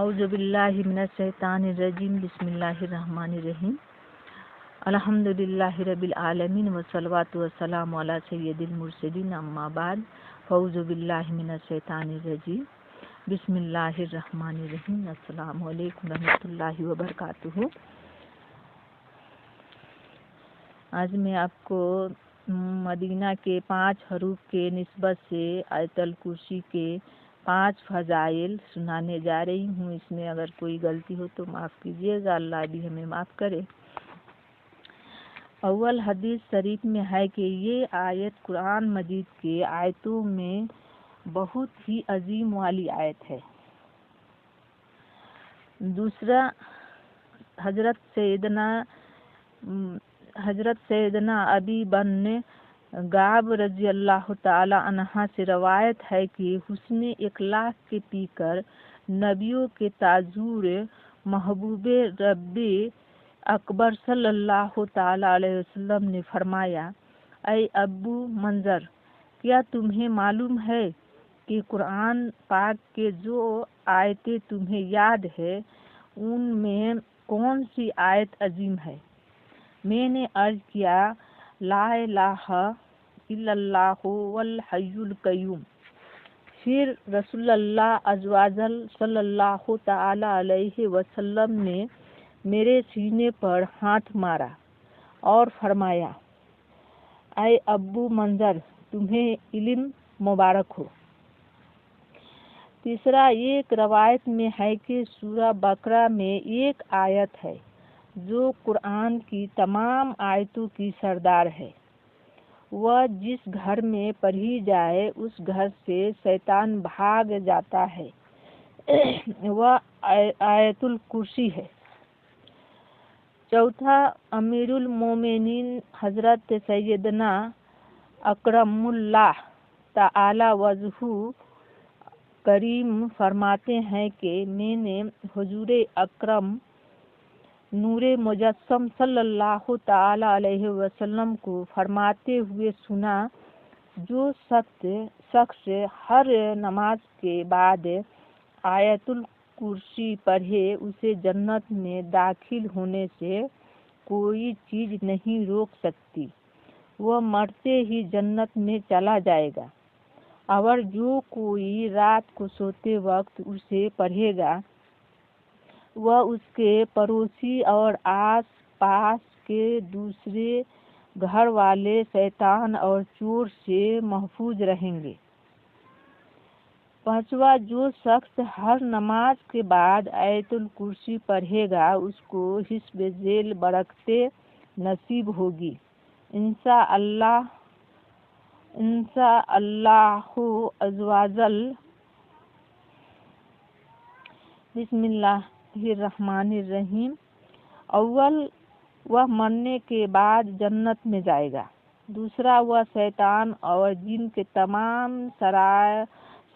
اعوذ باللہ من الشیطان الرجیم بسم اللہ الرحمن الرحیم الحمد للہ رب العالمین والصلوۃ والسلام علی سید المرسلین اما بعد اعوذ باللہ من الشیطان الرجیم بسم اللہ الرحمن الرحیم السلام علیکم ورحمۃ اللہ وبرکاتہ۔ آج میں آپ کو مدینہ کے 5 حروف کے نسبت سے آیت الکرسی کے 5 فضائل سنانے جا رہی ہوں۔ اس میں اگر کوئی غلطی ہو تو معاف کیجیے گا، اللہ بھی ہمیں معاف کرے۔ اول حدیث شریف میں ہے کہ یہ آیت قرآن مجید کے آیتوں میں بہت ہی عظیم والی آیت ہے۔ دوسرا، حضرت سیدنا ابی بن گعب رضی اللہ تعالی عنہ سے روایت ہے کہ حسن اخلاق کے پی کر نبیوں کے تاجور محبوب رب اکبر صلی اللہ تعالی علیہ وسلم نے فرمایا: اے ابو منظر، کیا تمہیں معلوم ہے کہ قرآن پاک کے جو آیتیں تمہیں یاد ہے ان میں کون سی آیت عظیم ہے؟ میں نے عرض کیا: لا الہ الا اللہ والحی القیوم۔ پھر رسول اللہ عز و جل صلی اللہ تعالی علیہ وسلم نے میرے سینے پر ہاتھ مارا اور فرمایا: اے ابو منظر، تمہیں علم مبارک ہو۔ تیسرا، ایک روایت میں ہے کہ سورہ بقرہ میں ایک آیت ہے جو قرآن کی تمام آیتوں کی سردار ہے۔ وہ جس گھر میں پڑھی جائے اس گھر سے شیطان بھاگ جاتا ہے، وہ آیت الکرسی ہے۔ چوتھا، امیر المومنین حضرت سیدنا اکرم اللہ تعالی وجہہ کریم فرماتے ہیں کہ میں نے حضور اکرم نور مجسم صلی اللہ تعالی علیہ وسلم کو فرماتے ہوئے سنا: جو شخص ہر نماز کے بعد آیت الکرسی پڑھے اسے جنت میں داخل ہونے سے کوئی چیز نہیں روک سکتی، وہ مرتے ہی جنت میں چلا جائے گا۔ اور جو کوئی رات کو سوتے وقت اسے پڑھے گا وہ اس کے پڑوسی اور آس پاس کے دوسرے گھر والے شیطان اور چور سے محفوظ رہیں گے۔ پانچواں، جو شخص ہر نماز کے بعد آیت الکرسی پڑھے گا اس کو حسب ذیل برکتیں نصیب ہوگی، انشاءاللہ عز و جل۔ بسم اللہ الرحمن الرحیم۔ اول، وہ مرنے کے بعد جنت میں جائے گا۔ دوسرا، وہ شیطان اور جن کے تمام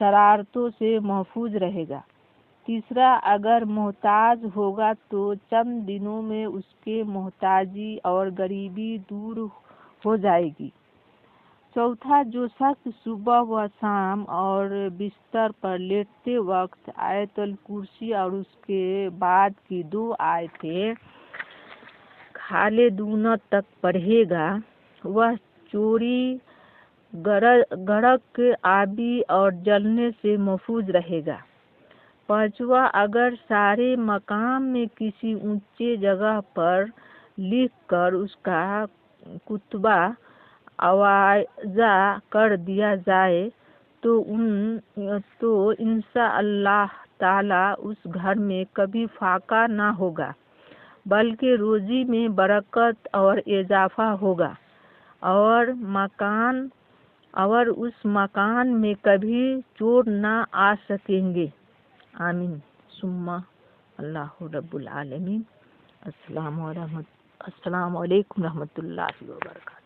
شرارتوں سے محفوظ رہے گا۔ تیسرا، اگر محتاج ہوگا تو چند دنوں میں اس کی محتاجی اور غریبی دور ہو جائے گی۔ چوتھا، جو شخص صبح و شام اور بستر پر لیٹتے وقت آیت الکرسی اور اس کے بعد کی 2 آیتیں خالدون تک پڑھے گا وہ چوری، غرق، آبی اور جلنے سے محفوظ رہے گا۔ پانچواں، اگر سارے مقام میں کسی اونچے جگہ پر لکھ کر اس کا کتبہ آویزاں کر دیا جائے تو انشاءاللہ تعالی اس گھر میں کبھی فاقہ نہ ہوگا بلکہ روزی میں برکت اور اضافہ ہوگا، اور اس مکان میں کبھی چور نہ آ سکیں گے۔ آمین ثم اللہ رب العالمین۔ السلام علیکم ورحمۃ اللہ وبرکاتہ۔